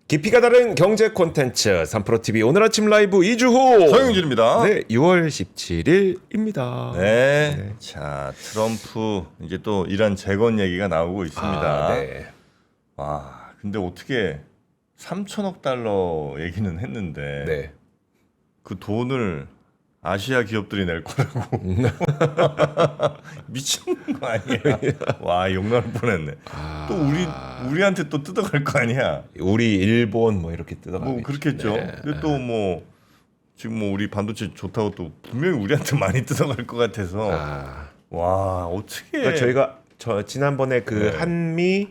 깊이가 다른 경제 콘텐츠 3프로TV 오늘 아침 라이브 2주호 서영진입니다. 네, 6월 17일입니다. 네. 자, 트럼프 이제 또 이란 재건 얘기가 나오고 있습니다. 네. 와, 근데 어떻게 3천억 달러 얘기는 했는데 네. 그 돈을 아시아 기업들이 낼 거라고 미친 거 아니야? 와, 욕 나올 뻔했네. 또 우리한테 또 뜯어갈 거 아니야? 우리 일본 뭐 이렇게 뜯어가겠죠. 뭐 그렇겠죠. 네. 근데 또 뭐 지금 뭐 우리 반도체 좋다고 또 분명히 우리한테 많이 뜯어갈 것 같아서 와, 어떻게 그러니까 저희가 지난번에 그 네. 한미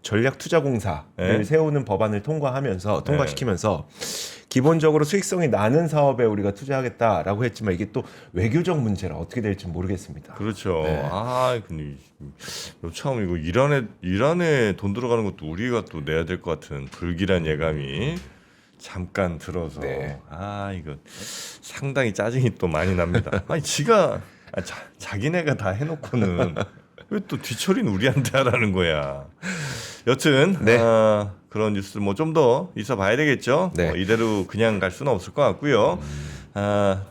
전략투자공사를 네. 세우는 법안을 통과시키면서 기본적으로 수익성이 나는 사업에 우리가 투자하겠다라고 했지만 이게 또 외교적 문제라 어떻게 될지 모르겠습니다. 그렇죠. 네. 아, 근데 참 이거 이란에 돈 들어가는 것도 우리가 또 내야 될 것 같은 불길한 예감이 잠깐 들어서 네. 이거 상당히 짜증이 또 많이 납니다. 아니 자기네가 다 해놓고는 왜 또 뒤처리는 우리한테 하라는 거야. 여튼 네. 그런 뉴스들 뭐 좀 더 있어 봐야 되겠죠. 네. 이대로 그냥 갈 수는 없을 것 같고요.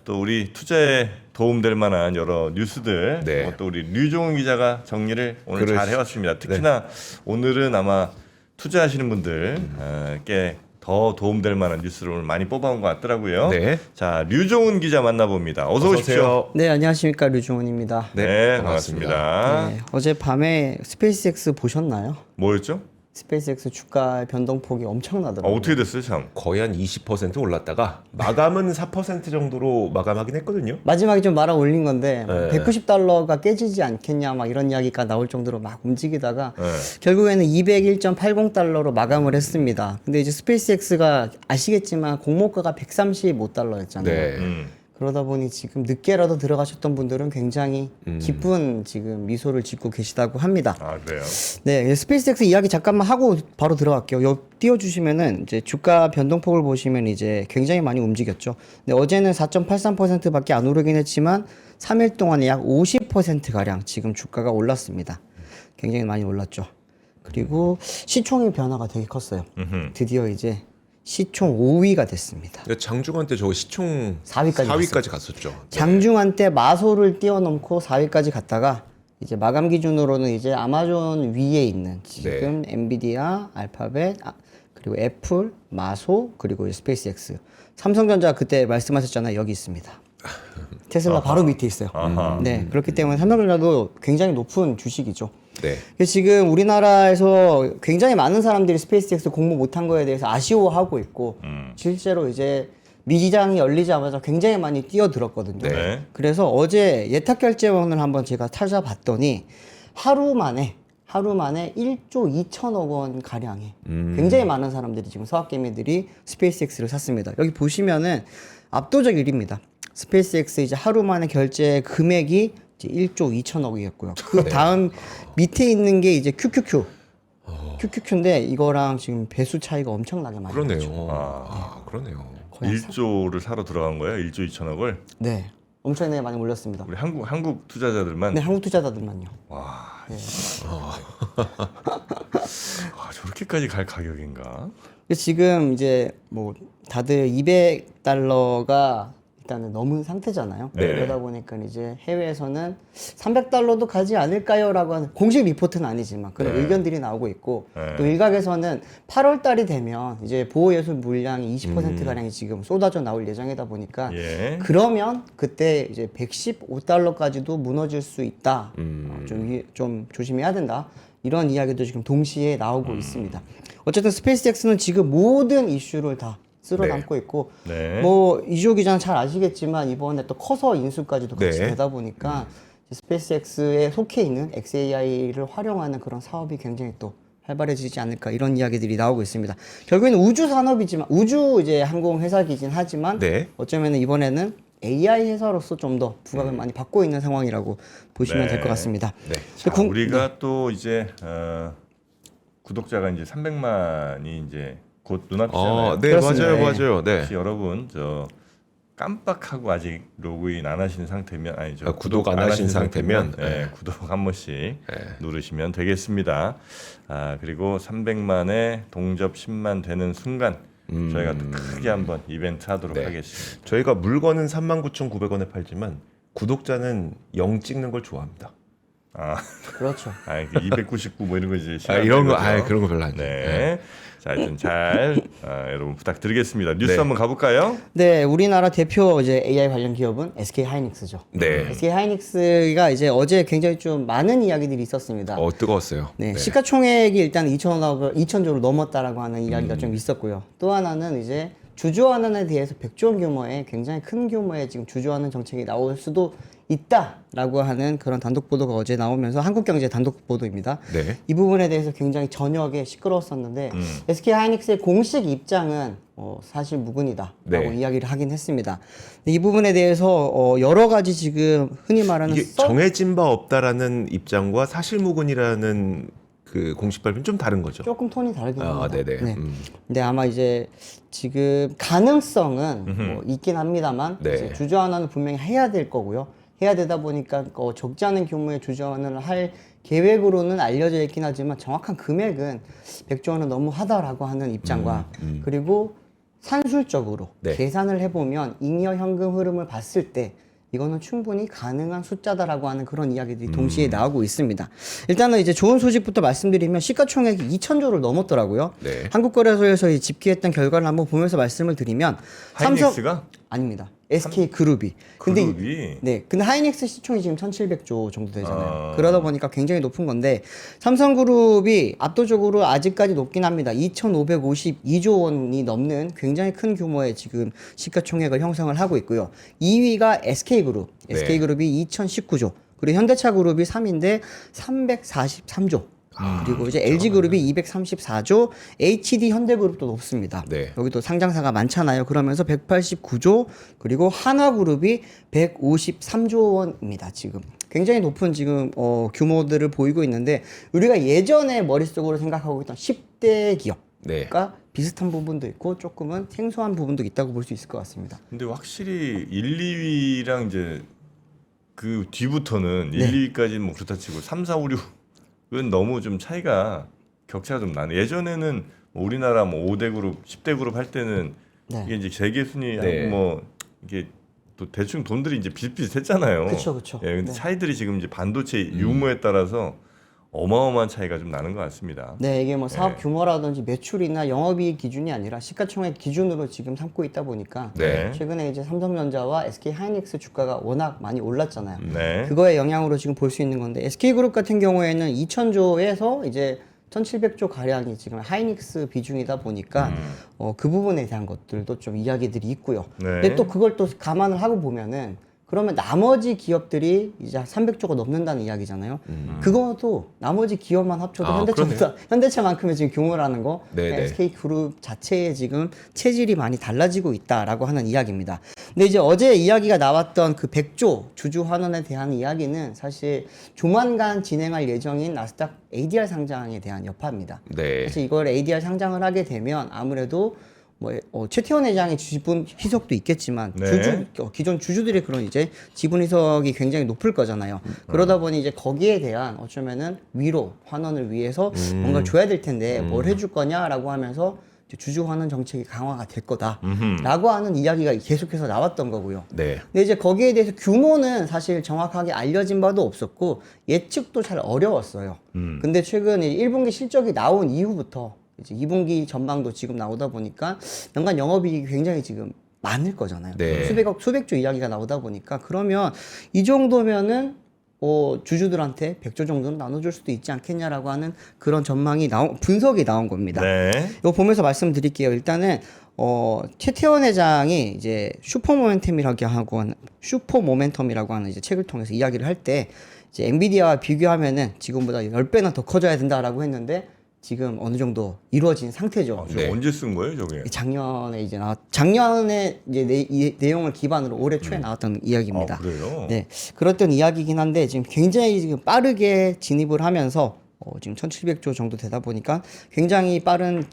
또 우리 투자에 도움될 만한 여러 뉴스들 네. 또 우리 류종훈 기자가 정리를 오늘 잘 해왔습니다. 네. 특히나 오늘은 아마 투자하시는 분들께 더 도움될 만한 뉴스를 오늘 많이 뽑아온 것 같더라고요. 네. 자, 류종훈 기자 만나봅니다. 어서 오십시오. 네, 안녕하십니까. 류종훈입니다. 네, 반갑습니다. 반갑습니다. 네, 어젯밤에 스페이스X 보셨나요? 뭐였죠? 스페이스X 주가 변동폭이 엄청나더라고요. 어떻게 됐어요, 참? 거의 한 20% 올랐다가 마감은 4% 정도로 마감하긴 했거든요. 마지막에 좀 말아 올린 건데 네. 190달러가 깨지지 않겠냐 막 이런 이야기가 나올 정도로 막 움직이다가 네. 결국에는 201.80달러로 마감을 했습니다. 근데 이제 스페이스X가 아시겠지만 공모가가 135달러였잖아요. 네. 그러다 보니 지금 늦게라도 들어가셨던 분들은 굉장히 기쁜 지금 미소를 짓고 계시다고 합니다. 아, 그래요? 네, 스페이스X 이야기 잠깐만 하고 바로 들어갈게요. 띄워주시면은 이제 주가 변동폭을 보시면 이제 굉장히 많이 움직였죠. 근데 어제는 4.83%밖에 안 오르긴 했지만 3일 동안에 약 50% 가량 지금 주가가 올랐습니다. 굉장히 많이 올랐죠. 그리고 시총의 변화가 되게 컸어요. 드디어 이제 시총 5위가 됐습니다. 장중한 때 저거 시총 4위까지 갔었죠. 장중한 때 마소를 뛰어넘고 4위까지 갔다가 이제 마감 기준으로는 이제 아마존 위에 있는 지금 엔비디아, 알파벳, 그리고 애플, 마소, 그리고 스페이스X. 삼성전자 그때 말씀하셨잖아요. 여기 있습니다. 테슬라 바로 밑에 있어요. 네, 그렇기 때문에 삼성전자도 굉장히 높은 주식이죠. 네. 지금 우리나라에서 굉장히 많은 사람들이 스페이스X 공모 못한 거에 대해서 아쉬워하고 있고 실제로 이제 미지장이 열리자마자 굉장히 많이 뛰어들었거든요. 네. 그래서 어제 예탁 결제원을 한번 제가 찾아봤더니 하루 만에 1조 2천억 원 가량의 굉장히 많은 사람들이 지금 서학개미들이 스페이스X를 샀습니다. 여기 보시면은 압도적 1위입니다. 스페이스X 이제 하루 만에 결제 금액이 이제 1조 2천억이었고요. 그 다음 밑에 있는 게 이제 QQQ. QQQ인데 이거랑 지금 배수 차이가 엄청나게 많이 나죠. 그러네요. 그러네요. 거의 1조를 사러 들어간 거예요? 1조 2천억을? 네. 엄청나게 많이 올렸습니다. 우리 한국 투자자들만? 네, 한국 투자자들만요. 와, 네. 저렇게까지 갈 가격인가? 지금 이제 뭐 다들 200달러가 일단은 넘은 상태잖아요. 네. 그러다 보니까 이제 해외에서는 300달러도 가지 않을까요라고 하는 공식 리포트는 아니지만 그런 의견들이 나오고 있고 또 일각에서는 8월 달이 되면 이제 보호예술 물량이 20% 가량이 지금 쏟아져 나올 예정이다 보니까 예. 그러면 그때 이제 115달러까지도 무너질 수 있다. 좀 조심해야 된다. 이런 이야기도 지금 동시에 나오고 있습니다. 어쨌든 스페이스X는 지금 모든 이슈를 다 쓸어 담고 있고 네. 뭐 이주호 기자는 잘 아시겠지만 이번에 또 커서 인수까지도 같이 네. 되다 보니까 스페이스X에 속해 있는 xAI를 활용하는 그런 사업이 굉장히 또 활발해지지 않을까 이런 이야기들이 나오고 있습니다. 결국에는 우주 산업이지만 우주 이제 항공 회사이긴 하지만 네. 어쩌면 이번에는 AI 회사로서 좀 더 부각을 많이 받고 있는 상황이라고 보시면 될 것 같습니다. 네. 자, 우리가 또 이제 구독자가 이제 300만이 이제 곧 눈앞이잖아요. 네, 그렇습니다. 맞아요. 네. 혹시 여러분 깜빡하고 아직 로그인 안 하신 상태면 아니죠. 구독 안 하신 상태면 네, 구독 한 번씩 누르시면 되겠습니다. 그리고 300만에 동접 10만 되는 순간 저희가 또 크게 한번 이벤트 하도록 네. 하겠습니다. 저희가 물건은 39,900원에 팔지만 구독자는 0 찍는 걸 좋아합니다. 그렇죠. 299 뭐 이런 거 이제 이런 거 거죠. 그런 거 별로 안 네. 자, 하여튼 잘 여러분 부탁드리겠습니다. 뉴스 네. 한번 가볼까요? 네, 우리나라 대표 이제 AI 관련 기업은 SK 하이닉스죠. 네. SK 하이닉스가 이제 어제 굉장히 좀 많은 이야기들이 있었습니다. 뜨거웠어요. 네, 시가총액이 일단 2,000조를 넘었다라고 하는 이야기가 좀 있었고요. 또 하나는 이제 주주환원에 대해서 100조 원 규모의 굉장히 큰 규모의 지금 주주환원 정책이 나올 수도 있다라고 하는 그런 단독 보도가 어제 나오면서 한국경제 단독 보도입니다. 네. 이 부분에 대해서 굉장히 저녁에 시끄러웠었는데 SK 하이닉스의 공식 입장은 사실 무근이다라고 네. 이야기를 하긴 했습니다. 근데 이 부분에 대해서 여러 가지 지금 흔히 말하는 이게 정해진 바 없다라는 입장과 사실무근이라는 그 공식 발표는 좀 다른 거죠. 조금 톤이 다르긴 합니다. 네네. 네. 근데 아마 이제 지금 가능성은 뭐 있긴 합니다만 네. 이제 주주환원은 분명히 해야 될 거고요. 해야 되다 보니까 적지 않은 규모의 주주환원을 할 계획으로는 알려져 있긴 하지만 정확한 금액은 100조 원은 너무 하다라고 하는 입장과 그리고 산술적으로 네. 계산을 해보면 잉여 현금 흐름을 봤을 때 이거는 충분히 가능한 숫자다라고 하는 그런 이야기들이 동시에 나오고 있습니다. 일단은 이제 좋은 소식부터 말씀드리면 시가총액이 2,000조를 넘었더라고요. 네. 한국거래소에서 집계했던 결과를 한번 보면서 말씀을 드리면 하이닉스가? 아닙니다. SK 그룹이. 그룹이? 근데 하이닉스 시총이 지금 1,700조 정도 되잖아요. 그러다 보니까 굉장히 높은 건데 삼성그룹이 압도적으로 아직까지 높긴 합니다. 2,552조 원이 넘는 굉장히 큰 규모의 지금 시가총액을 형성을 하고 있고요. 2위가 SK그룹. 네. SK그룹이 2,019조. 그리고 현대차그룹이 3위인데 343조. 그리고 이제 LG그룹이 234조, HD 현대그룹도 높습니다. 네. 여기도 상장사가 많잖아요. 그러면서 189조, 그리고 한화그룹이 153조 원입니다. 지금 굉장히 높은 지금 규모들을 보이고 있는데 우리가 예전에 머릿속으로 생각하고 있던 10대 기업과 네. 비슷한 부분도 있고 조금은 생소한 부분도 있다고 볼 수 있을 것 같습니다. 근데 확실히 1, 2위랑 이제 그 뒤부터는 네. 1, 2위까지는 뭐 그렇다 치고 3, 4, 5, 6은 너무 좀 차이가 격차가 좀 나네. 예전에는 뭐 우리나라 뭐 5대 그룹, 10대 그룹 할 때는 네. 이게 이제 세계 순위하고 네. 뭐 이게 또 대충 돈들이 이제 비슷비슷했잖아요. 그쵸. 예, 근데 네. 차이들이 지금 이제 반도체 유무에 따라서 어마어마한 차이가 좀 나는 것 같습니다. 네, 이게 뭐 사업 네. 규모라든지 매출이나 영업이익 기준이 아니라 시가총액 기준으로 지금 삼고 있다 보니까 네. 최근에 이제 삼성전자와 SK 하이닉스 주가가 워낙 많이 올랐잖아요. 네. 그거의 영향으로 지금 볼 수 있는 건데 SK그룹 같은 경우에는 2,000조에서 이제 1,700조 가량이 지금 하이닉스 비중이다 보니까 그 부분에 대한 것들도 좀 이야기들이 있고요. 네. 근데 또 그걸 또 감안을 하고 보면은 그러면 나머지 기업들이 이제 300조가 넘는다는 이야기잖아요. 그것도 나머지 기업만 합쳐도 현대차만큼의 지금 규모라는 거 네네. SK그룹 자체의 지금 체질이 많이 달라지고 있다라고 하는 이야기입니다. 근데 이제 어제 이야기가 나왔던 그 100조 주주 환원에 대한 이야기는 사실 조만간 진행할 예정인 나스닥 ADR 상장에 대한 여파입니다. 네. 사실 이걸 ADR 상장을 하게 되면 아무래도 최태원 회장의 지분 희석도 있겠지만 네. 기존 주주들의 그런 이제 지분 희석이 굉장히 높을 거잖아요. 그러다 보니 이제 거기에 대한 어쩌면은 위로 환원을 위해서 뭔가 줘야 될 텐데 뭘 해줄 거냐라고 하면서 이제 주주 환원 정책이 강화가 될 거다라고 하는 이야기가 계속해서 나왔던 거고요. 네. 근데 이제 거기에 대해서 규모는 사실 정확하게 알려진 바도 없었고 예측도 잘 어려웠어요. 근데 최근 1분기 실적이 나온 이후부터 이제 2분기 전망도 지금 나오다 보니까 연간 영업이익이 굉장히 지금 많을 거잖아요. 네. 수백억, 수백조 이야기가 나오다 보니까 그러면 이 정도면은 주주들한테 100조 정도는 나눠줄 수도 있지 않겠냐라고 하는 그런 전망이 분석이 나온 겁니다. 네. 이거 보면서 말씀드릴게요. 일단은 최태원 회장이 이제 슈퍼모멘텀이라고 하는 이제 책을 통해서 이야기를 할 때 이제 엔비디아와 비교하면은 지금보다 10배나 더 커져야 된다라고 했는데 지금 어느 정도 이루어진 상태죠. 저 언제 쓴 거예요, 저게? 작년에 이제 내용을 기반으로 올해 초에 나왔던 이야기입니다. 그래요? 네, 그랬던 이야기긴 한데 지금 굉장히 지금 빠르게 진입을 하면서 지금 1,700조 정도 되다 보니까 굉장히 빠른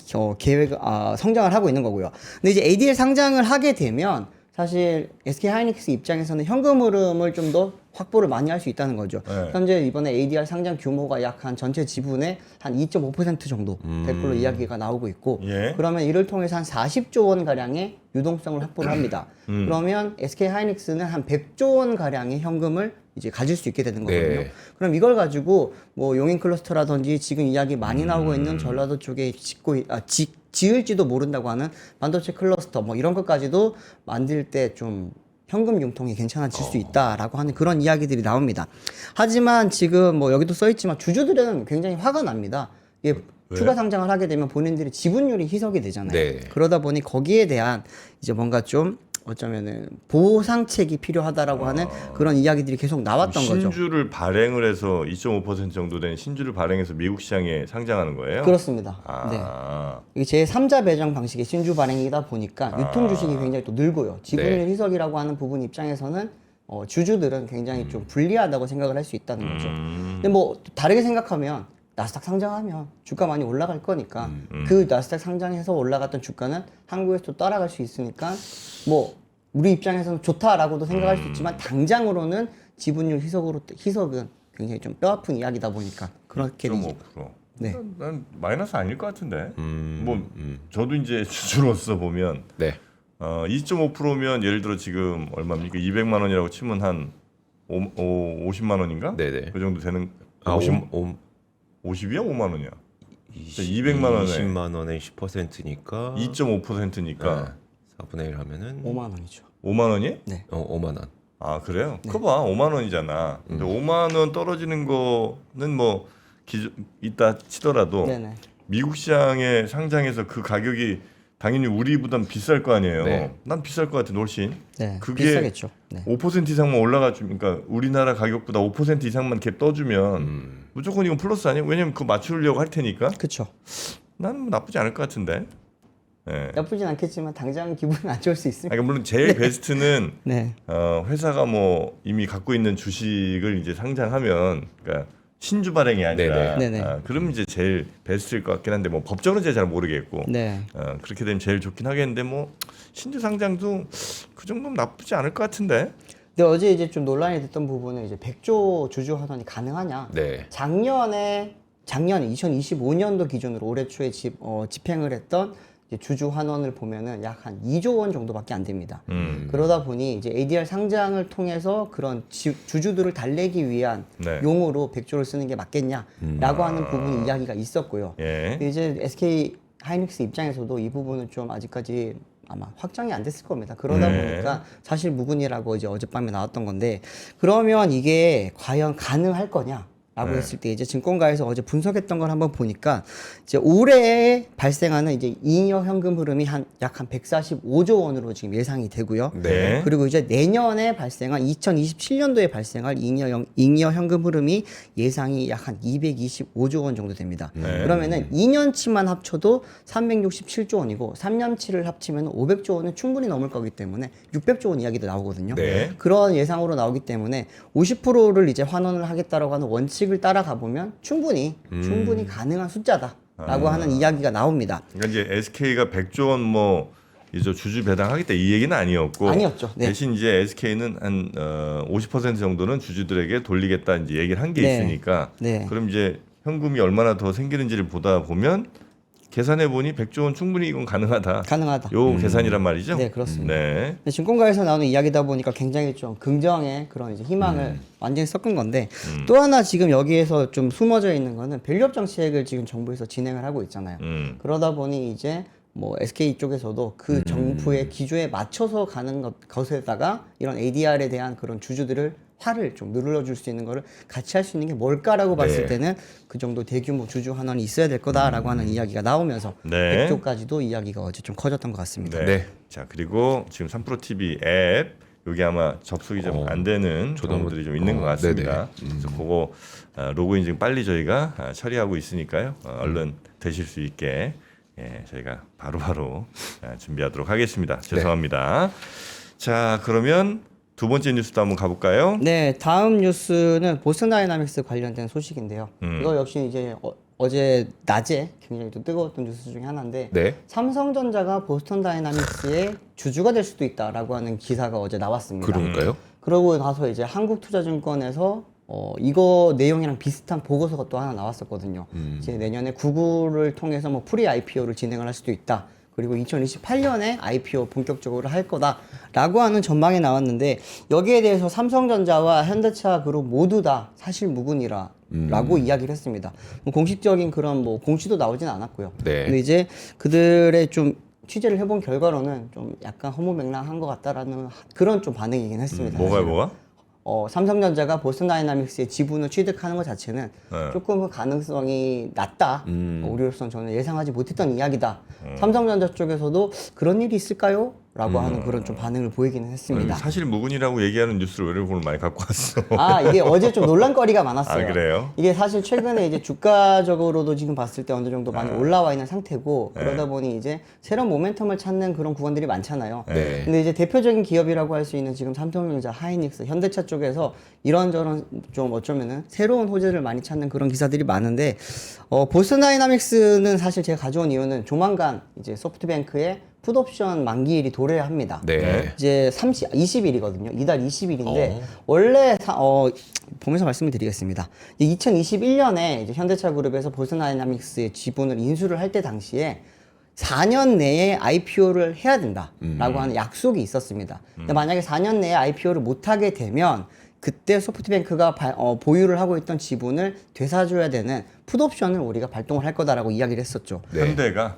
성장을 하고 있는 거고요. 근데 이제 ADR 상장을 하게 되면 사실 SK 하이닉스 입장에서는 현금 흐름을 좀 더 확보를 많이 할 수 있다는 거죠. 네. 현재 이번에 ADR 상장 규모가 약 한 전체 지분의 한 2.5% 정도 될 걸로 이야기가 나오고 있고, 예. 그러면 이를 통해서 한 40조 원 가량의 유동성을 확보를 합니다. 그러면 SK 하이닉스는 한 100조 원 가량의 현금을 이제 가질 수 있게 되는 거거든요. 네. 그럼 이걸 가지고 뭐 용인 클러스터라든지 지금 이야기 많이 나오고 있는 전라도 쪽에 지을지도 모른다고 하는 반도체 클러스터 뭐 이런 것까지도 만들 때 좀 현금 융통이 괜찮아질 수 있다라고 하는 그런 이야기들이 나옵니다. 하지만 지금 뭐 여기도 써 있지만 주주들은 굉장히 화가 납니다. 이게 추가 상장을 하게 되면 본인들이 지분율이 희석이 되잖아요. 네. 그러다 보니 거기에 대한 이제 뭔가 좀 어쩌면은 보상책이 필요하다라고 하는 그런 이야기들이 계속 나왔던 거죠. 신주를 발행을 해서 2.5% 정도 된 신주를 발행해서 미국 시장에 상장하는 거예요? 그렇습니다. 네. 아, 이게 제 3자 배정 방식의 신주 발행이다 보니까 유통 주식이 굉장히 또 늘고요. 지분율 네. 희석이라고 하는 부분 입장에서는 주주들은 굉장히 좀 불리하다고 생각을 할 수 있다는 거죠. 근데 뭐 다르게 생각하면 나스닥 상장하면 주가 많이 올라갈 거니까 그 나스닥 상장해서 올라갔던 주가는 한국에서 또 따라갈 수 있으니까 뭐 우리 입장에서는 좋다라고도 생각할 수 있지만 당장으로는 지분율 희석은 굉장히 좀 뼈아픈 이야기다 보니까 그렇게 되죠. 2.5%. 네. 난 마이너스 아닐 것 같은데. 뭐 저도 이제 주주로서 보면 네. 2.5%면 예를 들어 지금 얼마입니까? 200만 원이라고 치면 한 50만 원인가? 네네. 그 정도 되는. 아, 50이야? 5만 원이야? 200만 원에 20만 원에 10%니까 2.5%니까 4분의 1 하면은 5만 원이죠. 5만 원이? 네. 5만 원. 아 그래요? 그거 봐 5만 원이잖아. 근데 5만 원 떨어지는 거는 뭐 있다 치더라도 네네. 미국 시장에 상장해서 그 가격이 당연히 우리보단 비쌀 거 아니에요. 네. 난 비쌀 것 같은데 훨씬. 네. 그게 비싸겠죠. 네. 5% 이상만 올라가 주니까 그러니까 우리나라 가격보다 5% 이상만 이렇게 떠주면 무조건 이건 플러스 아니에요? 왜냐면 그거 맞추려고 할 테니까. 그렇죠. 나는 뭐 나쁘지 않을 것 같은데. 예. 나쁘진 않겠지만 당장 기분은 안 좋을 수 있습니다. 그러니까 물론 제일 베스트는 네. 회사가 뭐 이미 갖고 있는 주식을 이제 상장하면 그러니까 신주 발행이 아니라 네네. 그럼 이제 제일 베스트일 것 같긴 한데 뭐 법적으로는 제가 잘 모르겠고 네. 그렇게 되면 제일 좋긴 하겠는데 뭐 신주 상장도 그 정도면 나쁘지 않을 것 같은데. 근데 어제 이제 좀 논란이 됐던 부분은 이제 100조 주주 환원이 가능하냐? 네. 작년에 2025년도 기준으로 올해 초에 집행을 했던 이제 주주 환원을 보면은 약 한 2조 원 정도밖에 안 됩니다. 그러다 보니 이제 ADR 상장을 통해서 그런 주주들을 달래기 위한 네. 용으로 100조를 쓰는 게 맞겠냐라고 하는 부분 이야기가 있었고요. 예. 근데 이제 SK 하이닉스 입장에서도 이 부분은 좀 아직까지 아마 확정이 안 됐을 겁니다. 그러다 네. 보니까 사실 무근이라고 이제 어젯밤에 나왔던 건데, 그러면 이게 과연 가능할 거냐? 라고 네. 했을 때 이제 증권가에서 어제 분석했던 걸 한번 보니까 이제 올해 발생하는 이제 잉여 현금 흐름이 약 한 145조 원으로 지금 예상이 되고요. 네. 그리고 이제 내년에 발생한 2027년도에 발생할 잉여 현금 흐름이 예상이 약 한 225조 원 정도 됩니다. 네. 그러면은 2년치만 합쳐도 367조 원이고 3년치를 합치면 500조 원은 충분히 넘을 거기 때문에 600조 원 이야기도 나오거든요. 네. 그런 예상으로 나오기 때문에 50%를 이제 환원을 하겠다라고 하는 원칙을 따라가 보면 충분히 가능한 숫자다라고 하는 이야기가 나옵니다. 그러니까 이제 SK가 100조 원 뭐 이제 주주 배당하겠다 이 얘기는 아니었고 아니었죠. 네. 대신 이제 SK는 한 50% 정도는 주주들에게 돌리겠다 이제 얘기를 한 게 네. 있으니까 네. 그럼 이제 현금이 얼마나 더 생기는지를 보다 보면 계산해 보니 100조 원 충분히 이건 가능하다. 가능하다. 요 계산이란 말이죠. 네, 그렇습니다. 네. 근데 증권가에서 나오는 이야기다 보니까 굉장히 좀 긍정의 그런 이제 희망을 완전히 섞은 건데, 또 하나 지금 여기에서 좀 숨어져 있는 거는 밸류업 정책을 지금 정부에서 진행을 하고 있잖아요. 그러다 보니 이제 뭐 SK 쪽에서도 그 정부의 기조에 맞춰서 가는 것에다가 이런 ADR에 대한 그런 주주들을 화를 좀 눌러줄 수 있는 거를 같이 할 수 있는 게 뭘까라고 봤을 때는 그 정도 대규모 주주 환원이 있어야 될 거다라고 하는 이야기가 나오면서 네. 100조까지도 이야기가 어제 좀 커졌던 것 같습니다. 네. 네. 자 그리고 지금 3프로 TV 앱 여기 아마 접속이 좀 안 되는 경우들이 좀 있는 것 같습니다. 그래서 그거 로그인 지금 빨리 저희가 처리하고 있으니까요. 얼른 되실 수 있게 저희가 바로바로 준비하도록 하겠습니다. 죄송합니다. 자 그러면 두 번째 뉴스도 한번 가볼까요? 네, 다음 뉴스는 보스다이나믹스 관련된 소식인데요. 이거 역시 이제 어제 낮에 굉장히 또 뜨거웠던 뉴스 중에 하나인데 네. 삼성전자가 보스턴 다이나믹스의 주주가 될 수도 있다라고 하는 기사가 어제 나왔습니다. 그러니까요. 그러고 나서 이제 한국투자증권에서 이거 내용이랑 비슷한 보고서가 또 하나 나왔었거든요. 이제 내년에 구글을 통해서 뭐 프리 IPO를 진행을 할 수도 있다. 그리고 2028년에 IPO 본격적으로 할 거다라고 하는 전망이 나왔는데 여기에 대해서 삼성전자와 현대차 그룹 모두 다 사실 무근이라고 이야기를 했습니다. 뭐 공식적인 그런 뭐 공시도 나오진 않았고요. 네. 근데 이제 그들의 좀 취재를 해본 결과로는 좀 약간 허무맹랑한 것 같다라는 그런 좀 반응이긴 했습니다. 뭐가? 삼성전자가 보스턴 다이나믹스의 지분을 취득하는 것 자체는 조금 가능성이 낮다. 우리로서는 저는 예상하지 못했던 이야기다. 삼성전자 쪽에서도 그런 일이 있을까요? 라고 하는 그런 좀 반응을 보이기는 했습니다. 사실 무근이라고 얘기하는 뉴스를 왜 오늘 많이 갖고 왔어? 아, 이게 어제 좀 논란거리가 많았어요. 아, 그래요? 이게 사실 최근에 이제 주가적으로도 지금 봤을 때 어느 정도 많이 올라와 있는 상태고 그러다 보니 이제 새로운 모멘텀을 찾는 그런 구간들이 많잖아요. 네. 근데 이제 대표적인 기업이라고 할 수 있는 지금 삼성전자, 하이닉스, 현대차 쪽에서 이런저런 좀 어쩌면은 새로운 호재를 많이 찾는 그런 기사들이 많은데 보스턴 다이나믹스는 사실 제가 가져온 이유는 조만간 이제 소프트뱅크의 풋옵션 만기일이 도래합니다. 네. 이제 20일이거든요. 이달 20일인데 원래 보면서 말씀을 드리겠습니다. 2021년에 이제 현대차 그룹에서 보스턴 다이나믹스의 지분을 인수를 할 때 당시에 4년 내에 IPO를 해야 된다라고 하는 약속이 있었습니다. 근데 만약에 4년 내에 IPO를 못 하게 되면 그때 소프트뱅크가 보유를 하고 있던 지분을 되사줘야 되는 풋옵션을 우리가 발동을 할 거다라고 이야기를 했었죠. 네. 현대가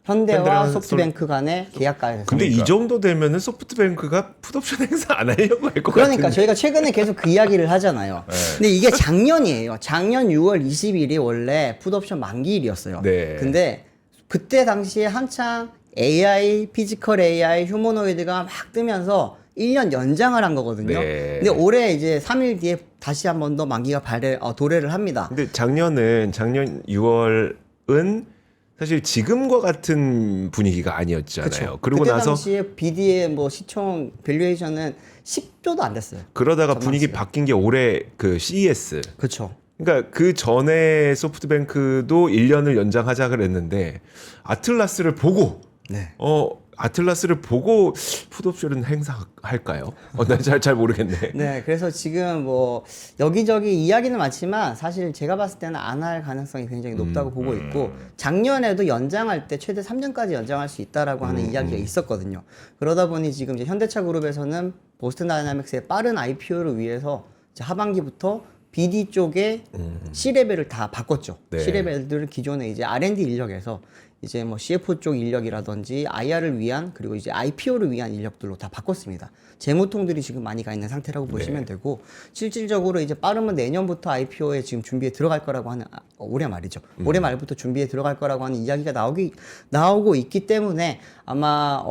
현대와 현대랑 소프트뱅크 간의 계약가에서. 근데 이 정도 되면은 소프트뱅크가 풋옵션 행사 안 하려고 할 것 같은데. 그러니까 저희가 최근에 계속 그 이야기를 하잖아요. 근데 이게 작년이에요. 작년 6월 20일이 원래 풋옵션 만기일이었어요. 네. 근데 그때 당시에 한창 AI, 피지컬 AI, 휴머노이드가 막 뜨면서 1년 연장을 한 거거든요. 네. 근데 올해 이제 3일 뒤에 다시 한 번 더 만기가 도래를 합니다. 근데 작년 6월은 사실 지금과 같은 분위기가 아니었잖아요. 그쵸. 그러고 그때 나서 당시에 BD의 뭐 시총 밸류에이션은 10조도 안 됐어요. 그러다가 분위기 바뀐 게 올해 그 CES. 그렇죠. 그러니까 그 전에 소프트뱅크도 1년을 연장하자 그랬는데 아틀라스를 보고 네. 아틀라스를 보고 풋옵션은 행사할까요? 난 잘 모르겠네. 네, 그래서 지금 뭐 여기저기 이야기는 많지만 사실 제가 봤을 때는 안 할 가능성이 굉장히 높다고 보고 있고 작년에도 연장할 때 최대 3년까지 연장할 수 있다라고 하는 이야기가 있었거든요. 그러다 보니 지금 이제 현대차 그룹에서는 보스턴 다이나믹스의 빠른 IPO를 위해서 이제 하반기부터 BD 쪽에 C레벨을 다 바꿨죠. 네. C레벨들을 기존에 이제 R&D 인력에서 이제 뭐 CFO 쪽 인력이라든지 IR을 위한 그리고 이제 IPO를 위한 인력들로 다 바꿨습니다. 재무통들이 지금 많이 가 있는 상태라고 보시면 되고 실질적으로 이제 빠르면 내년부터 IPO에 지금 준비에 들어갈 거라고 하는 올해 말이죠. 올해 말부터 준비에 들어갈 거라고 하는 이야기가 나오고 있기 때문에 아마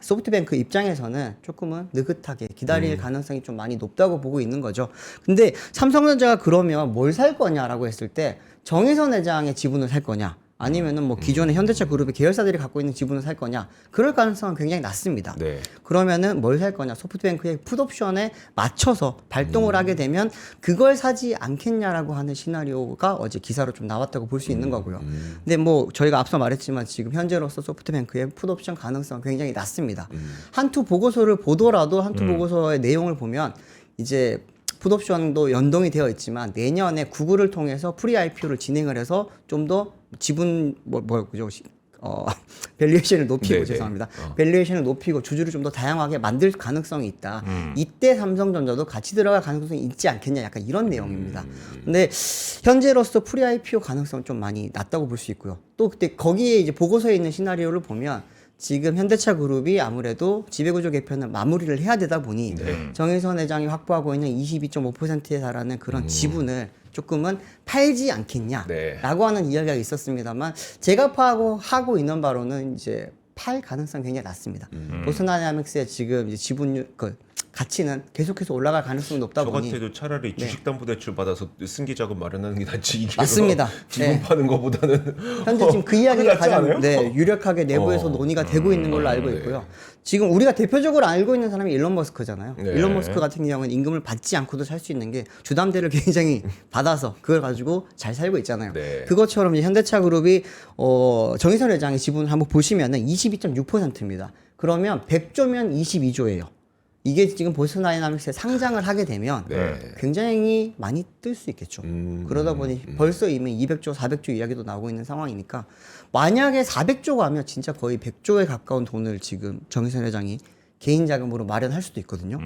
소프트뱅크 입장에서는 조금은 느긋하게 기다릴 가능성이 좀 많이 높다고 보고 있는 거죠. 근데 삼성전자가 그러면 뭘 살 거냐라고 했을 때 정의선 회장의 지분을 살 거냐? 아니면은 뭐 기존의 현대차 그룹의 계열사들이 갖고 있는 지분을 살 거냐? 그럴 가능성은 굉장히 낮습니다. 네. 그러면은 뭘 살 거냐? 소프트뱅크의 풋옵션에 맞춰서 발동을 하게 되면 그걸 사지 않겠냐라고 하는 시나리오가 어제 기사로 좀 나왔다고 볼 수 있는 거고요. 근데 뭐 저희가 앞서 말했지만 지금 현재로서 소프트뱅크의 풋옵션 가능성은 굉장히 낮습니다. 한투 보고서를 보더라도 한투 보고서의 내용을 보면 이제 풋옵션도 연동이 되어 있지만 내년에 구글을 통해서 프리 IPO를 진행을 해서 좀 더 지분 그죠? 밸류에이션을 높이고 네네. 죄송합니다. 밸류에이션을 높이고 주주를 좀 더 다양하게 만들 가능성이 있다. 이때 삼성전자도 같이 들어갈 가능성이 있지 않겠냐 약간 이런 내용입니다. 근데 현재로서 프리 IPO 가능성은 좀 많이 낮다고 볼 수 있고요. 또 그때 거기에 이제 보고서에 있는 시나리오를 보면 지금 현대차 그룹이 아무래도 지배구조 개편을 마무리를 해야 되다 보니 정의선 회장이 확보하고 있는 22.5%에 달하는 그런 지분을 조금은 팔지 않겠냐라고 네. 하는 이야기가 있었습니다만 제가 하고 있는 바로는 이제 팔 가능성이 굉장히 낮습니다. 보스턴 다이나믹스의 지금 이제 지분 가치는 계속해서 올라갈 가능성이 높다 저 보니 같아도 차라리 주식담보대출 받아서 승기자금 마련하는 게 낫지 이게 맞습니다. 지분 네. 파는 것보다는 현재 지금 그 이야기가 낫지 않아요? 가장 유력하게 내부에서 논의가 되고 있는 걸로 알고 있고요. 지금 우리가 대표적으로 알고 있는 사람이 일론 머스크잖아요. 네. 일론 머스크 같은 경우는 임금을 받지 않고도 살 수 있는 게 주담대를 굉장히 받아서 그걸 가지고 잘 살고 있잖아요. 네. 그것처럼 이제 현대차 그룹이 정의선 회장의 지분을 한번 보시면은 22.6%입니다. 그러면 100조면 22조예요. 이게 지금 보스다이나믹스에 상장을 하게 되면 네. 굉장히 많이 뜰 수 있겠죠. 그러다 보니 벌써 이미 200조, 400조 이야기도 나오고 있는 상황이니까 만약에 400조가 하면 진짜 거의 100조에 가까운 돈을 지금 정의선 회장이 개인 자금으로 마련할 수도 있거든요.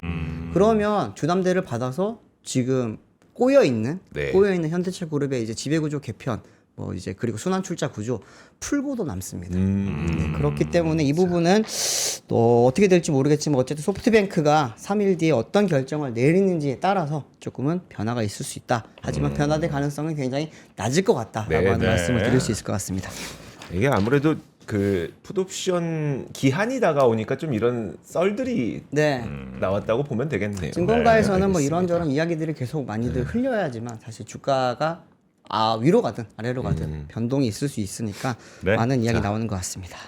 그러면 주담대를 받아서 지금 꼬여 있는 현대차 그룹의 이제 지배구조 개편 뭐 이제 그리고 순환 출자 구조 풀고도 남습니다. 네, 그렇기 때문에 이 부분은 또 어떻게 될지 모르겠지만 어쨌든 소프트뱅크가 3일 뒤에 어떤 결정을 내리는지에 따라서 조금은 변화가 있을 수 있다. 하지만 변화될 가능성은 굉장히 낮을 것 같다라고 네, 하는 네. 말씀을 드릴 수 있을 것 같습니다. 이게 아무래도 그 풋옵션 기한이 다가오니까 좀 이런 썰들이 네. 나왔다고 보면 되겠네요. 증권가에서는 뭐 알겠습니다. 이런저런 이야기들이 계속 많이들 흘려야지만 사실 주가가 위로 가든 아래로 가든 변동이 있을 수 있으니까 네. 많은 이야기 나오는 것 같습니다.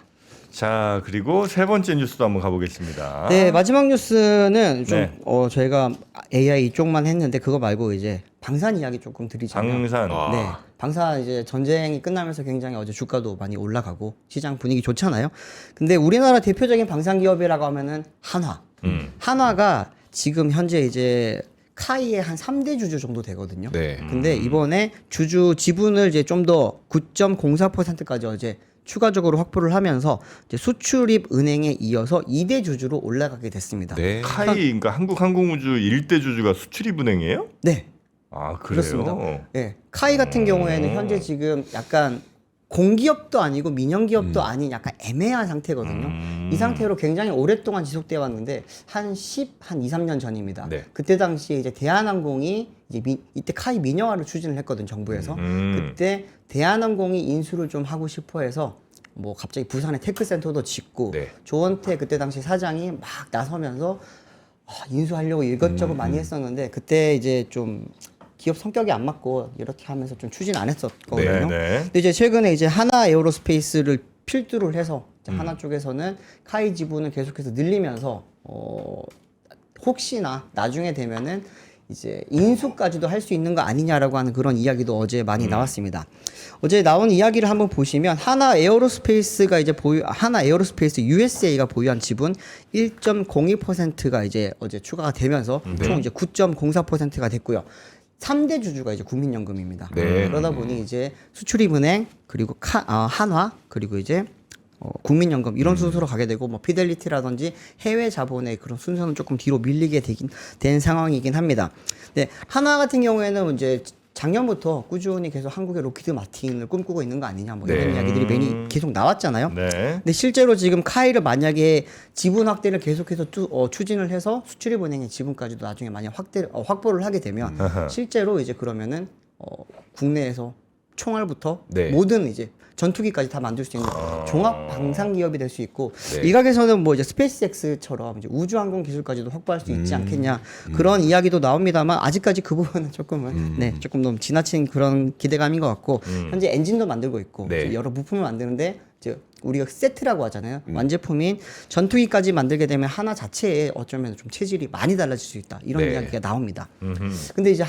자, 그리고 세 번째 뉴스도 한번 가보겠습니다. 네, 마지막 뉴스는 좀 네. 저희가 AI 이쪽만 했는데 그거 말고 이제 방산 이야기 조금 드리자면 방산. 네, 방산 이제 전쟁이 끝나면서 굉장히 어제 주가도 많이 올라가고 시장 분위기 좋잖아요. 근데 우리나라 대표적인 방산 기업이라고 하면은 한화. 한화가 지금 현재 이제 카이의 한 3대 주주 정도 되거든요. 네. 근데 이번에 주주 지분을 이제 좀 더 9.04%까지 어제 추가적으로 확보를 하면서 이제 수출입 은행에 이어서 2대 주주로 올라가게 됐습니다. 네. 카이, 그러니까 한국항공우주 1대 주주가 수출입은행이에요? 네. 아, 그래요? 그렇습니다. 네. 카이 같은 경우에는 현재 지금 약간 공기업도 아니고 민영기업도 아닌 약간 애매한 상태거든요. 이 상태로 굉장히 오랫동안 지속되어 왔는데 한 2, 3년 전입니다. 네. 그때 당시에 이제 대한항공이 이제 이때 카이 민영화를 추진을 했거든 정부에서. 그때 대한항공이 인수를 좀 하고 싶어 해서 뭐 갑자기 부산에 테크센터도 짓고 네. 조원태 그때 당시 사장이 막 나서면서 인수하려고 이것저것 많이 했었는데 그때 이제 좀 기업 성격이 안 맞고 이렇게 하면서 좀 추진 안 했었거든요. 네. 근데 이제 최근에 이제 하나 에어로스페이스를 필두를 해서 이제 하나 쪽에서는 카이 지분을 계속해서 늘리면서 혹시나 나중에 되면은 이제 인수까지도 할 수 있는 거 아니냐라고 하는 그런 이야기도 어제 많이 나왔습니다. 어제 나온 이야기를 한번 보시면 하나 에어로스페이스가 이제 하나 에어로스페이스 USA가 보유한 지분 1.02%가 이제 어제 추가가 되면서 총 이제 9.04%가 됐고요. 3대 주주가 이제 국민연금입니다. 네. 그러다 보니 이제 수출입은행 그리고 한화 그리고 이제 국민연금 이런 순서로 가게 되고 뭐 피델리티라든지 해외 자본의 그런 순서는 조금 뒤로 밀리게 된 상황이긴 합니다. 네, 한화 같은 경우에는 이제 작년부터 꾸준히 계속 한국의 로키드 마틴을 꿈꾸고 있는 거 아니냐 뭐 이런 이야기들이 많이 계속 나왔잖아요. 네. 근데 실제로 지금 카이를 만약에 지분 확대를 계속해서 추진을 해서 수출입은행의 지분까지도 나중에 만약 확보를 하게 되면 실제로 이제 그러면은 국내에서 총알부터 네. 모든 이제 전투기까지 다 만들 수 있는 종합 방산 기업이 될 수 있고 네. 일각에서는 뭐 이제 스페이스X처럼 이제 우주항공 기술까지도 확보할 수 있지 않겠냐 그런 이야기도 나옵니다만 아직까지 그 부분은 조금은 네 조금 너무 지나친 그런 기대감인 것 같고 현재 엔진도 만들고 있고 네. 여러 부품을 만드는데 이제 우리가 세트라고 하잖아요. 완제품인 전투기까지 만들게 되면 하나 자체에 어쩌면 좀 체질이 많이 달라질 수 있다 이런 네. 이야기가 나옵니다. 근데 이제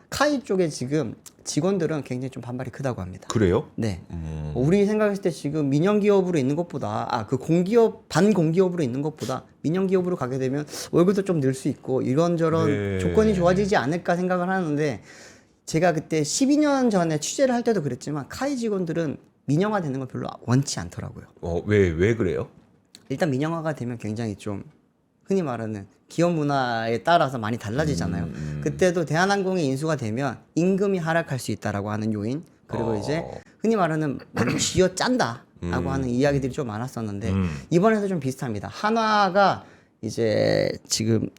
카이 쪽에 지금 직원들은 굉장히 좀 반발이 크다고 합니다. 그래요? 네. 우리 생각했을 때 지금 민영 기업으로 있는 것보다 그 공기업 반공기업으로 있는 것보다 민영 기업으로 가게 되면 월급도 좀 늘 수 있고 이런저런 네. 조건이 좋아지지 않을까 생각을 하는데 제가 그때 12년 전에 취재를 할 때도 그랬지만 카이 직원들은 민영화 되는 걸 별로 원치 않더라고요. 왜 그래요? 일단 민영화가 되면 굉장히 좀 흔히 말하는 기업 문화에 따라서 많이 달라지잖아요. 그때도 대한항공이 인수가 되면 임금이 하락할 수 있다라고 하는 요인 그리고 이제 흔히 말하는 쥐어 짠다라고 하는 이야기들이 좀 많았었는데 이번에도 좀 비슷합니다. 한화가 이제 지금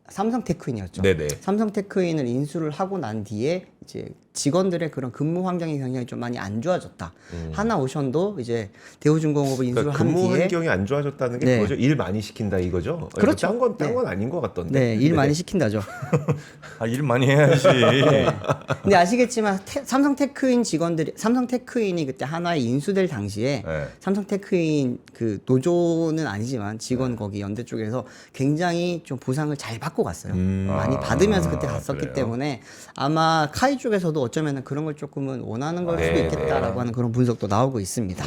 삼성테크인이었죠. 네네. 삼성테크인을 인수를 하고 난 뒤에 이제 직원들의 그런 근무 환경이 굉장히 좀 많이 안 좋아졌다. 하나오션도 이제 대우중공업을 인수를 그러니까 한 근무 뒤에 환경이 안 좋아졌다는 게 네. 그거죠. 일 많이 시킨다 이거죠. 그렇죠. 딴건 아닌 것 같던데. 네, 일 많이 시킨다죠. 일 많이 해야지. 네. 근데 아시겠지만 삼성 테크인 직원들이 삼성 테크인이 그때 하나에 인수될 당시에 네. 삼성 테크인 그 노조는 아니지만 직원 거기 연대 쪽에서 굉장히 좀 보상을 잘 받고 갔어요. 많이 받으면서 그때 갔었기 그래요? 때문에 아마 카이 쪽에서도 어쩌면 그런 걸 조금은 원하는 걸 수도 네. 있겠다라고 하는 그런 분석도 나오고 있습니다.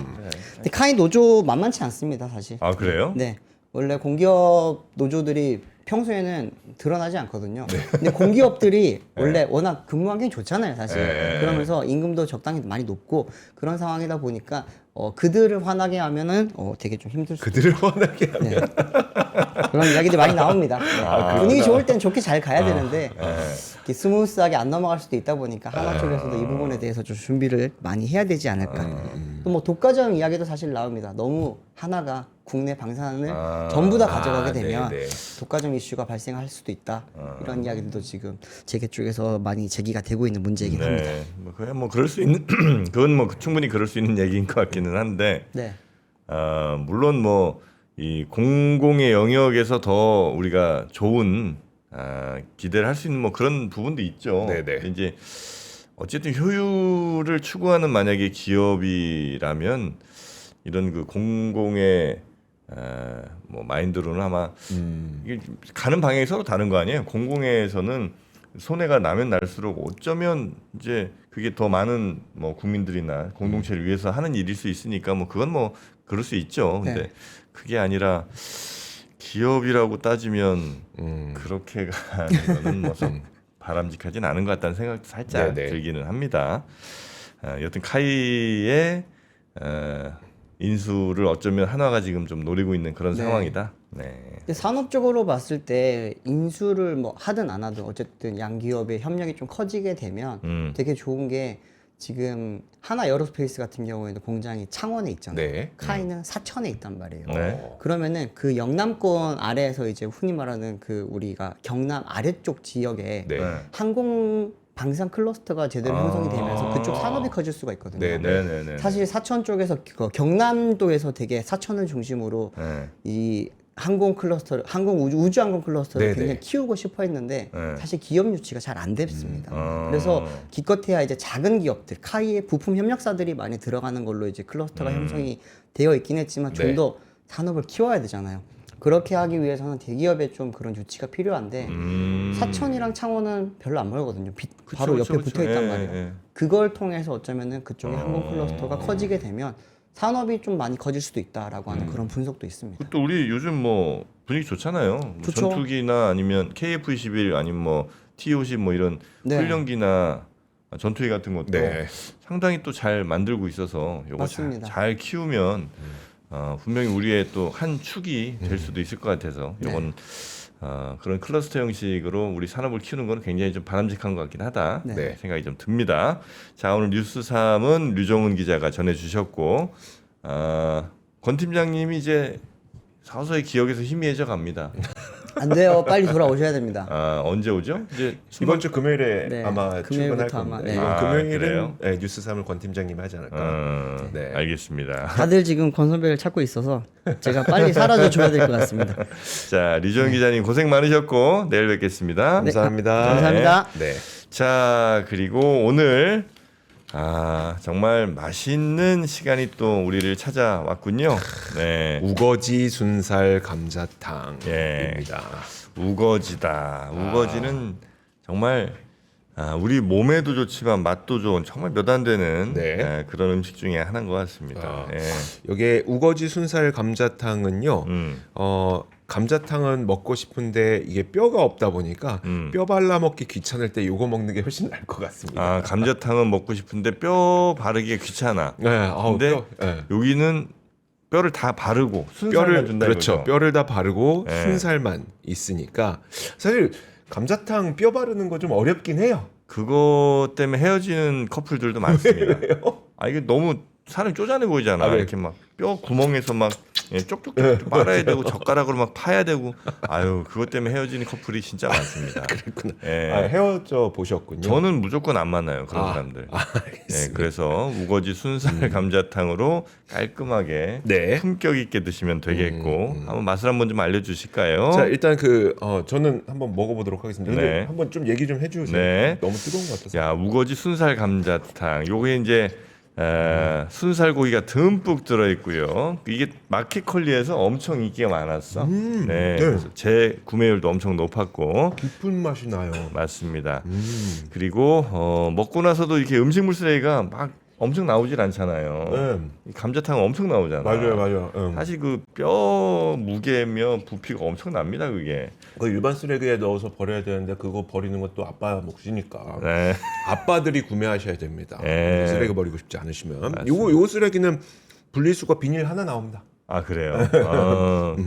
근데 카이 노조 만만치 않습니다, 사실. 아 그래요? 네. 원래 공기업 노조들이 평소에는 드러나지 않거든요. 근데 공기업들이 원래 워낙 근무 환경이 좋잖아요, 사실. 그러면서 임금도 적당히 많이 높고 그런 상황이다 보니까 그들을 화나게 하면은 되게 좀 힘들 수 그들을 화나게 하면. 네. 그런 이야기들 많이 나옵니다. 네. 분위기 좋을 땐 좋게 잘 가야 되는데 이렇게 스무스하게 안 넘어갈 수도 있다 보니까 하나 쪽에서도 이 부분에 대해서 좀 준비를 많이 해야 되지 않을까. 또 뭐 독과점 이야기도 사실 나옵니다. 너무 하나가 국내 방산을 전부 다 가져가게 되면 네. 독과점 이슈가 발생할 수도 있다. 이런 이야기들도 지금 재계 쪽에서 많이 제기가 되고 있는 문제이긴 합니다. 네. 뭐 그냥 뭐 그럴 수 있는 그건 뭐 충분히 그럴 수 있는 얘기인 것 같기는 한데 네. 물론 뭐 이 공공의 영역에서 더 우리가 좋은 기대를 할 수 있는 뭐 그런 부분도 있죠. 네네. 근데 이제 어쨌든 효율을 추구하는 만약에 기업이라면 이런 그 공공의 뭐 마인드로는 아마 이게 가는 방향이 서로 다른 거 아니에요. 공공에서는 손해가 나면 날수록 어쩌면 이제 그게 더 많은 뭐 국민들이나 공동체를 위해서 하는 일일 수 있으니까 뭐 그건 뭐 그럴 수 있죠. 근데 네. 그게 아니라 기업이라고 따지면 그렇게 가는 거는 뭐 바람직하진 않은 것 같다는 생각도 살짝 네네. 들기는 합니다. 여튼 카이의 인수를 어쩌면 한화가 지금 좀 노리고 있는 그런 네. 상황이다. 네. 근데 산업적으로 봤을 때 인수를 뭐 하든 안 하든 어쨌든 양 기업의 협력이 좀 커지게 되면 되게 좋은 게 지금 하나 에어로스페이스 같은 경우에는 공장이 창원에 있잖아요. 네. 카이는 사천에 있단 말이에요. 네. 그러면은 그 영남권 아래에서 이제 흔히 말하는 그 우리가 경남 아래쪽 지역에 네. 항공 방산 클러스터가 제대로 형성이 되면서 그쪽 산업이 커질 수가 있거든요. 네, 네네네. 사실 사천 쪽에서 그 경남도에서 되게 사천을 중심으로 네. 이 항공 클러스터, 우주 항공 클러스터를 네네. 굉장히 키우고 싶어 했는데 네. 사실 기업 유치가 잘 안 됐습니다. 아. 그래서 기껏해야 이제 작은 기업들, 카이의 부품 협력사들이 많이 들어가는 걸로 이제 클러스터가 형성이 되어 있긴 했지만 좀 네. 더 산업을 키워야 되잖아요. 그렇게 하기 위해서는 대기업의 좀 그런 유치가 필요한데 사천이랑 창원은 별로 안 멀거든요. 바로 그쵸, 옆에 그쵸. 붙어 있단 예, 말이에요. 예. 그걸 통해서 어쩌면은 그쪽에 항공 클러스터가 커지게 되면 산업이 좀 많이 커질 수도 있다라고 하는 그런 분석도 있습니다. 또 우리 요즘 뭐 분위기 좋잖아요. 뭐 좋죠. 전투기나 아니면 KF-21 아니면 뭐 T-50 뭐 이런 네. 훈련기나 전투기 같은 것도 네. 상당히 또 잘 만들고 있어서 요거 맞습니다. 잘 키우면 분명히 우리의 또 한 축이 될 수도 있을 것 같아서 요건 그런 클러스터 형식으로 우리 산업을 키우는 건 굉장히 좀 바람직한 것 같긴 하다 네. 생각이 좀 듭니다. 자, 오늘 뉴스 3은 류정은 기자가 전해주셨고 권 팀장님이 이제 서서히 기억에서 희미해져 갑니다. 안 돼요. 빨리 돌아오셔야 됩니다. 언제 오죠? 이제 이번 주 금요일에 네, 아마 출근할 금요일부터 아마, 겁니다. 네. 이번 금요일은 그래요? 네, 뉴스 3을 권 팀장님이 하지 않을까. 네. 알겠습니다. 다들 지금 권 선배를 찾고 있어서 제가 빨리 사라져 줘야 될 것 같습니다. 자, 류정은 기자님 고생 많으셨고 내일 뵙겠습니다. 네, 감사합니다. 감사합니다. 네. 자, 그리고 오늘 정말 맛있는 시간이 또 우리를 찾아왔군요. 네. 우거지 순살 감자탕입니다. 예. 우거지다. 우거지는 정말 우리 몸에도 좋지만 맛도 좋은 정말 몇 안 되는 네. 그런 음식 중에 하나인 것 같습니다. 예. 여기에 우거지 순살 감자탕은요. 감자탕은 먹고 싶은데 이게 뼈가 없다 보니까 뼈 발라 먹기 귀찮을 때 요거 먹는 게 훨씬 나을 것 같습니다. 감자탕은 먹고 싶은데 뼈 바르기가 귀찮아. 네, 근데 네. 여기는 뼈를 다 바르고 순살만 뼈를 준다 그렇죠. 이거죠. 뼈를 다 바르고 네. 순살만 있으니까 사실 감자탕 뼈 바르는 거 좀 어렵긴 해요. 그것 때문에 헤어지는 커플들도 많습니다. 왜요? 이게 너무 사람이 쪼잔해 보이잖아. 그래. 이렇게 막 뼈 구멍에서 막 예, 쪽쪽쪽 빨아야 되고 젓가락으로 막 파야 되고 아유 그것 때문에 헤어지는 커플이 진짜 많습니다. 그랬구나. 예. 아, 헤어져 보셨군요. 저는 무조건 안 만나요 그런 사람들. 예, 그래서 우거지 순살 감자탕으로 깔끔하게 네. 품격 있게 드시면 되겠고 한번 맛을 한번 좀 알려주실까요? 자 일단 저는 한번 먹어보도록 하겠습니다. 근데 네. 한번 좀 얘기 좀 해주세요. 네. 너무 뜨거운 것 같아서. 야 우거지 순살 감자탕 요게 이제 순살 고기가 듬뿍 들어 있고요. 이게 마켓컬리에서 엄청 인기가 많았어. 네. 네. 그래서 제 구매율도 엄청 높았고 깊은 맛이 나요. 맞습니다. 그리고 먹고 나서도 이렇게 음식물 쓰레기가 막 엄청 나오질 않잖아요. 네. 이 감자탕 엄청 나오잖아. 맞아요. 사실 그 뼈 무게며 부피가 엄청 납니다. 그게. 그 일반 쓰레기에 넣어서 버려야 되는데 그거 버리는 것도 아빠 몫이니까 네. 아빠들이 구매하셔야 됩니다. 네. 쓰레기 버리고 싶지 않으시면 맞습니다. 요 쓰레기는 분리수거 비닐 하나 나옵니다. 아 그래요?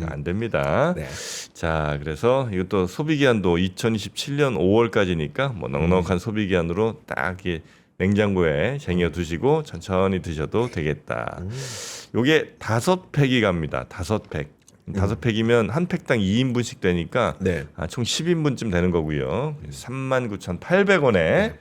안 됩니다. 네. 자, 그래서 이것도 소비 기한도 2027년 5월까지니까 뭐 넉넉한 소비 기한으로 딱 이렇게 냉장고에 쟁여 두시고 천천히 드셔도 되겠다. 요게 5팩이 갑니다. 5팩. 5팩이면 한 팩당 2인분씩 되니까 네. 총 10인분쯤 되는 거고요. 39,800원에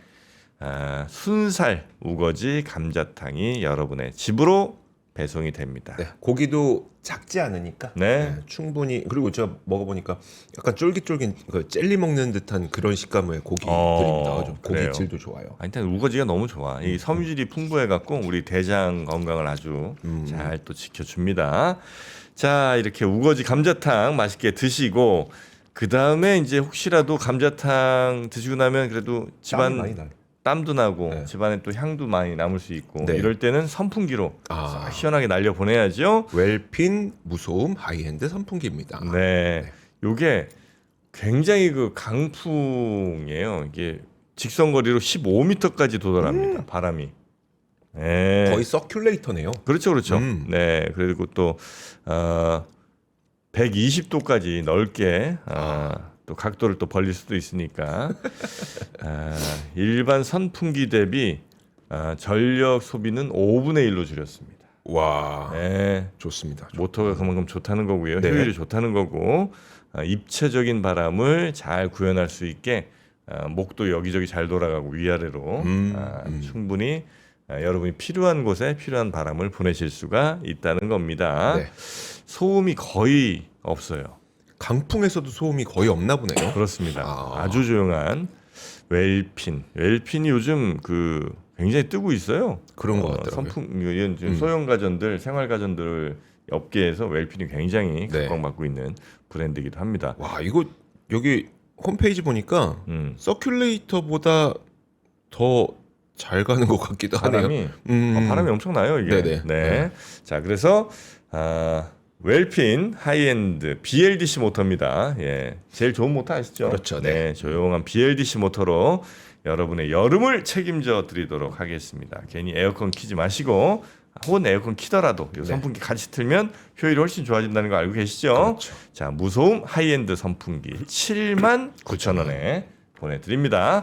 순살 우거지 감자탕이 여러분의 집으로 배송이 됩니다. 네. 고기도 작지 않으니까 네. 충분히 그리고 제가 먹어보니까 약간 쫄깃쫄깃 그 젤리 먹는 듯한 그런 식감의 고기들입니다. 좀 고기 그래요. 질도 좋아요. 일단 우거지가 너무 좋아. 이 섬유질이 풍부해갖고 우리 대장 건강을 아주 잘 또 지켜줍니다. 자 이렇게 우거지 감자탕 맛있게 드시고 그 다음에 이제 혹시라도 감자탕 드시고 나면 그래도 땀이 집안 많이 나요. 땀도 나고 네. 집안에 또 향도 많이 남을 수 있고 네. 이럴 때는 선풍기로 아. 싹 시원하게 날려 보내야죠. 웰핀 무소음 하이엔드 선풍기입니다. 네, 요게 굉장히 그 강풍이에요. 이게 직선거리로 15m까지 도달합니다. 바람이. 네. 거의 서큘레이터네요. 그렇죠. 네, 그리고 또 120도까지 넓게 또 각도를 또 벌릴 수도 있으니까 일반 선풍기 대비 전력 소비는 5분의 1로 줄였습니다. 와, 네, 좋습니다. 모터가 그만큼 좋다는 거고요. 네. 효율이 좋다는 거고 입체적인 바람을 잘 구현할 수 있게 목도 여기저기 잘 돌아가고 위아래로 충분히 여러분이 필요한 곳에 필요한 바람을 보내실 수가 있다는 겁니다. 네. 소음이 거의 없어요. 강풍에서도 소음이 거의 없나 보네요. 그렇습니다. 아. 아주 조용한 웰핀. 웰핀이 요즘 그 굉장히 뜨고 있어요. 그런 것 같더라고요. 선풍 이런 소형 가전들, 생활 가전들 업계에서 웰핀이 굉장히 네. 각광받고 있는 브랜드이기도 합니다. 와, 이거 여기 홈페이지 보니까 서큘레이터보다 더 잘 가는 것 같기도 하네요. 바람이 엄청나요 이게. 네네. 네. 자 그래서 웰핀 하이엔드 BLDC 모터입니다. 예, 제일 좋은 모터 아시죠? 그렇죠. 네, 조용한 BLDC 모터로 여러분의 여름을 책임져 드리도록 하겠습니다. 괜히 에어컨 키지 마시고 혹은 에어컨 키더라도 이 선풍기 같이 틀면 효율이 훨씬 좋아진다는 거 알고 계시죠? 그렇죠. 자 무소음 하이엔드 선풍기 79,000원에 보내드립니다.